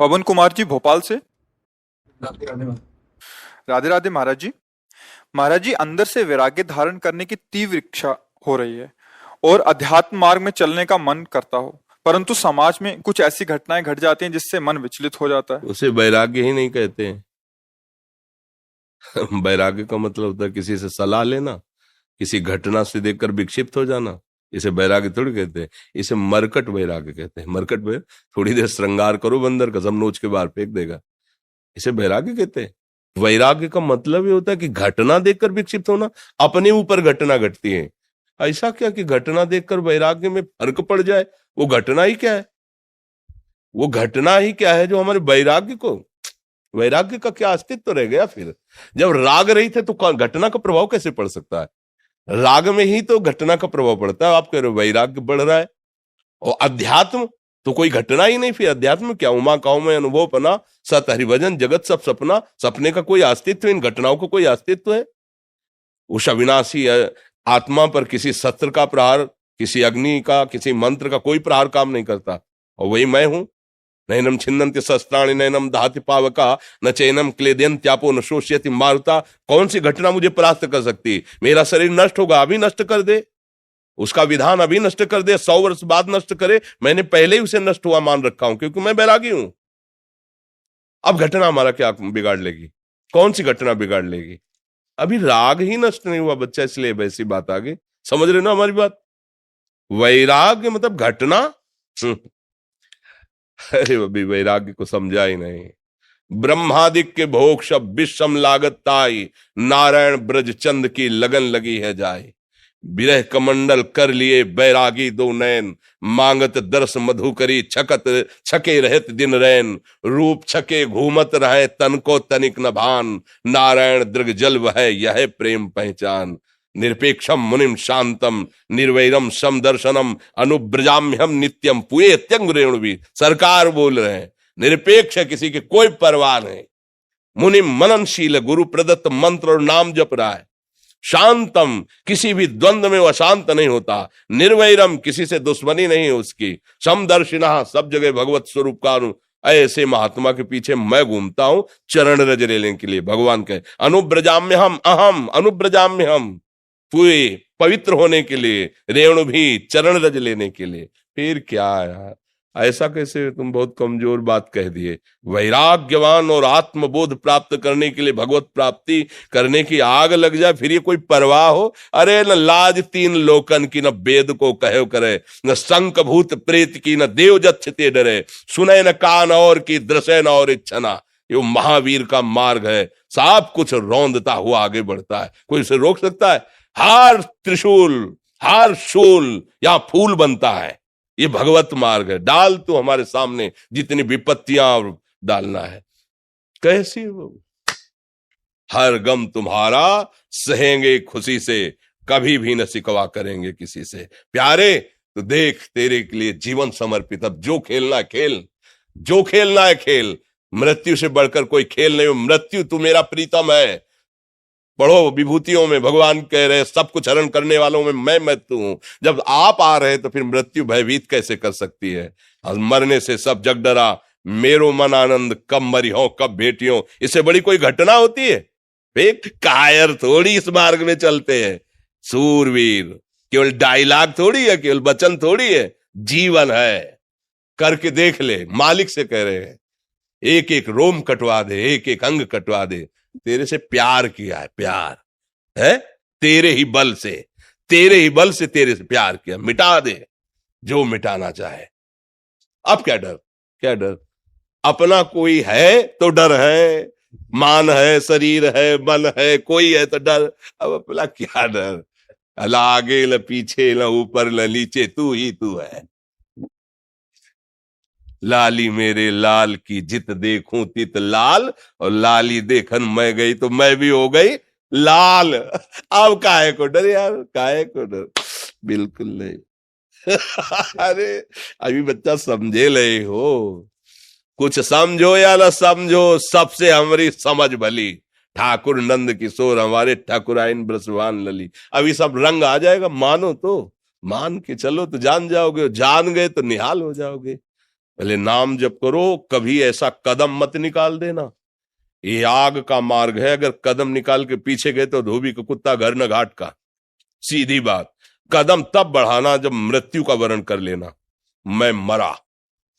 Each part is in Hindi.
पवन कुमार जी भोपाल से। राधे राधे। राधे राधे महाराज जी। महाराज जी, अंदर से वैराग्य धारण करने की तीव्र इच्छा हो रही है और अध्यात्म मार्ग में चलने का मन करता हो, परंतु समाज में कुछ ऐसी घटनाएं घट जाती हैं जिससे मन विचलित हो जाता है। उसे वैराग्य ही नहीं कहते हैं। वैराग्य का मतलब होता है किसी से सलाह लेना, किसी घटना से देखकर विक्षिप्त हो जाना। इसे वैराग्य थोड़ी कहते हैं, इसे मरकट वैराग्य कहते हैं। मरकट में थोड़ी देर श्रृंगार करो, बंदर कसम नोच के बाहर फेंक देगा। इसे वैराग्य कहते हैं। वैराग्य का मतलब ये होता है कि घटना देखकर विक्षिप्त होना, अपने ऊपर घटना घटती है। ऐसा क्या कि घटना देखकर वैराग्य में फर्क पड़ जाए? वो घटना ही क्या है? वो घटना ही क्या है जो हमारे वैराग्य को, वैराग्य का क्या अस्तित्व रह गया? फिर जब राग रही थे तो घटना का प्रभाव कैसे पड़ सकता है? राग में ही तो घटना का प्रभाव पड़ता है। आप कह रहे हो वैराग्य बढ़ रहा है, और अध्यात्म तो कोई घटना ही नहीं। फिर अध्यात्म क्या? उमा काऊ में अनुभव पना, सत हरिभजन जगत सब सपना। सपने का कोई अस्तित्व, इन घटनाओं का कोई अस्तित्व है? उस अविनाशी आत्मा पर किसी शस्त्र का प्रहार, किसी अग्नि का, किसी मंत्र का कोई प्रहार काम नहीं करता। और वही मैं हूं। नैनम छिन्नन्ति शस्त्राणि नैनम दहति पावका न चैनम क्लेदयन्त्यापो न शोष्यति मारुता। कौन सी घटना मुझे परास्त कर सकती? मेरा शरीर नष्ट होगा, अभी नष्ट कर दे। उसका विधान अभी नष्ट कर दे, 100 वर्ष बाद नष्ट करे, मैंने पहले ही उसे नष्ट हुआ मान रखा हूं, क्योंकि मैं बैरागी हूं। अब घटना हमारा क्या बिगाड़ लेगी? कौन सी घटना बिगाड़ लेगी? अभी राग ही नष्ट नहीं हुआ बच्चा, इसलिए वैसी बात आ गई। समझ रहे ना हमारी बात? वैराग्य मतलब घटना। अरे अभी वैराग्य को समझा ही नहीं। ब्रह्मादिक के भोग शब विषम लागत ताई, नारायण ब्रज चंद की लगन लगी है जाए। विरह कमंडल कर लिए बैरागी दो नैन, मांगत दर्श मधु करी छकत छके रहत दिन रैन। रूप छके घूमत रहे तन को तनिक न भान, नारायण दृग जल वह यह प्रेम पहचान। निरपेक्षम मुनिम शांतम निर्वैरम सम दर्शनम अनुब्रजाम्यहम नित्यम पुए त्यंग रेणुवी। सरकार बोल रहे हैं निरपेक्ष है, किसी की कोई परवाह नहीं। मुनिम मननशील, गुरु प्रदत्त मंत्र और नाम जप रहा है। शांतम, किसी भी द्वंद्व में वो अशांत नहीं होता। निर्वैरम, किसी से दुश्मनी नहीं है उसकी। समदर्शिना, सब जगह भगवत स्वरूप का ऐसे महात्मा के पीछे मैं घूमता हूं चरण रज लेने के लिए। भगवान कहे अनुब्रजाम्य हम अहम, अनुब्रजाम्य हम, पूरे पवित्र होने के लिए, रेणु भी चरण रज लेने के लिए। फिर क्या यार, ऐसा कैसे? तुम बहुत कमजोर बात कह दिए। वैराग्यवान और आत्मबोध प्राप्त करने के लिए भगवत प्राप्ति करने की आग लग जाए, फिर ये कोई परवाह हो? अरे न लाज तीन लोकन की, न वेद को कहो करे, न शंक भूत प्रेत की, न देव जच्छते डरे। सुने न कान और की, दृश्य न और इच्छना। ये महावीर का मार्ग है। सब कुछ रौंदता हुआ आगे बढ़ता है, कोई उसे रोक सकता है? हार त्रिशूल, हार शूल, यहां फूल बनता है। ये भगवत मार्ग है। डाल तो हमारे सामने जितनी विपत्तियां डालना है। कैसी वो हर गम तुम्हारा सहेंगे खुशी से, कभी भी न सिकवा करेंगे किसी से। प्यारे तो देख, तेरे के लिए जीवन समर्पित। अब जो खेलना है खेल, जो खेलना है खेल। मृत्यु से बढ़कर कोई खेल नहीं। मृत्यु तू मेरा प्रीतम है। पढ़ो विभूतियों में भगवान कह रहे सब कुछ हरण करने वालों में मैं मृत्यु हूं। जब आप आ रहे तो फिर मृत्यु भयभीत कैसे कर सकती है? और मरने से सब जग डरा, मेरो मन आनंद, कब मरी हो कब भेटियों। इससे बड़ी कोई घटना होती है? कायर थोड़ी इस मार्ग में चलते हैं। सूरवीर केवल डायलॉग थोड़ी है, केवल वचन थोड़ी है, जीवन है। करके देख ले। मालिक से कह रहे हैं एक एक रोम कटवा दे, एक एक अंग कटवा दे। तेरे से प्यार किया है, प्यार है तेरे ही बल से, तेरे ही बल से तेरे से प्यार किया। मिटा दे जो मिटाना चाहे। अब क्या डर, क्या डर? अपना कोई है तो डर है, मान है, शरीर है, मन है, कोई है तो डर। अब अपना क्या डर? अला आगे न पीछे, न ऊपर न नीचे, तू ही तू है। लाली मेरे लाल की जित देखूं तित लाल, और लाली देखन मैं गई तो मैं भी हो गई लाल। अब काहे को डर यार, काहे को डर? बिल्कुल नहीं। अरे अभी बच्चा समझे ले हो। कुछ समझो या ना समझो, सबसे हमारी समझ भली। ठाकुर नंद किशोर हमारे ठाकुराइन ब्रसवान लली। अभी सब रंग आ जाएगा। मानो तो मान के चलो तो जान जाओगे, जान गए तो निहाल हो जाओगे। पहले नाम जप करो, कभी ऐसा कदम मत निकाल देना। ये आग का मार्ग है, अगर कदम निकाल के पीछे गए तो धोबी का कुत्ता घर न घाट का। सीधी बात, कदम तब बढ़ाना जब मृत्यु का वर्ण कर लेना, मैं मरा,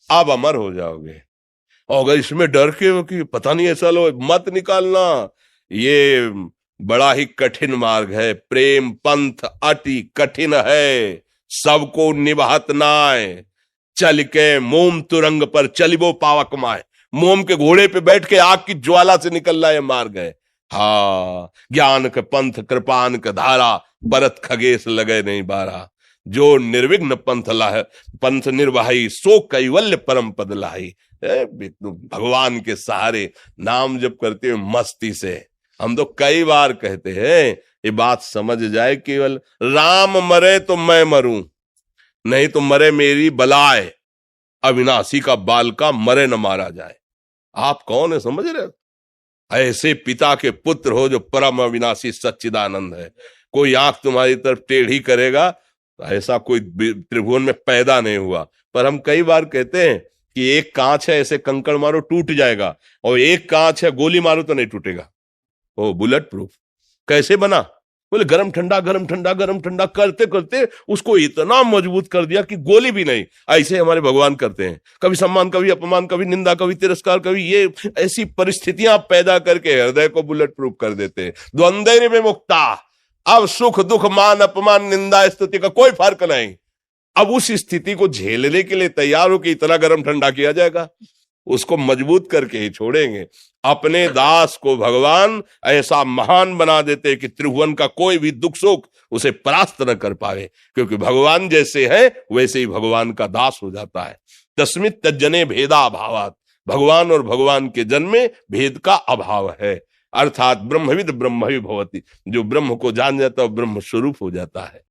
आप अमर हो जाओगे। और अगर इसमें डर के हो कि पता नहीं ऐसा लो, मत निकालना। ये बड़ा ही कठिन मार्ग है। प्रेम पंथ अति कठिन है, सबको निभात नाय। चल के मोम तुरंग पर चलिबो पावक माय। मोम के घोड़े पे बैठ के आग की ज्वाला से निकलना ये मार्ग है। हाँ, ज्ञान के पंथ कृपान के धारा, भरत खगेश लगे नहीं बारा। जो निर्विघ्न पंथ निर्वाही, सो कैवल्य परम पद लाही। भगवान के सहारे नाम जप करते हुए मस्ती से। हम तो कई बार कहते हैं, ये बात समझ जाए, केवल राम मरे तो मैं मरूं, नहीं तो मरे मेरी बलाए। अविनाशी का बाल का मरे न मारा जाए। आप कौन है, समझ रहे हो? ऐसे पिता के पुत्र हो जो परम अविनाशी सच्चिदानंद है। कोई आंख तुम्हारी तरफ टेढ़ी करेगा, ऐसा कोई त्रिभुवन में पैदा नहीं हुआ। पर हम कई बार कहते हैं कि एक कांच है, ऐसे कंकड़ मारो टूट जाएगा, और एक कांच है गोली मारो तो नहीं टूटेगा। ओ बुलेट प्रूफ कैसे बना? बोले गरम ठंडा गरम ठंडा गरम ठंडा करते करते उसको इतना मजबूत कर दिया कि गोली भी नहीं। ऐसे हमारे भगवान करते हैं, कभी सम्मान, कभी अपमान, कभी निंदा, कभी तिरस्कार, कभी ये ऐसी परिस्थितियां पैदा करके हृदय को बुलेट प्रूफ कर देते हैं। द्वंद्व में मुक्ता, अब सुख दुख मान अपमान निंदा स्तुति का कोई फर्क नहीं। अब उस स्थिति को झेलने के लिए तैयार हो कि इतना गरम ठंडा किया जाएगा, उसको मजबूत करके ही छोड़ेंगे। अपने दास को भगवान ऐसा महान बना देते कि त्रिभुवन का कोई भी दुख सुख उसे परास्त न कर पाए, क्योंकि भगवान जैसे है वैसे ही भगवान का दास हो जाता है। तस्मित् तज्जने भेदा अभावात्, भगवान और भगवान के जन में भेद का अभाव है। अर्थात ब्रह्मविद ब्रह्मवि भवति, जो ब्रह्म को जान जाता है ब्रह्म स्वरूप हो जाता है।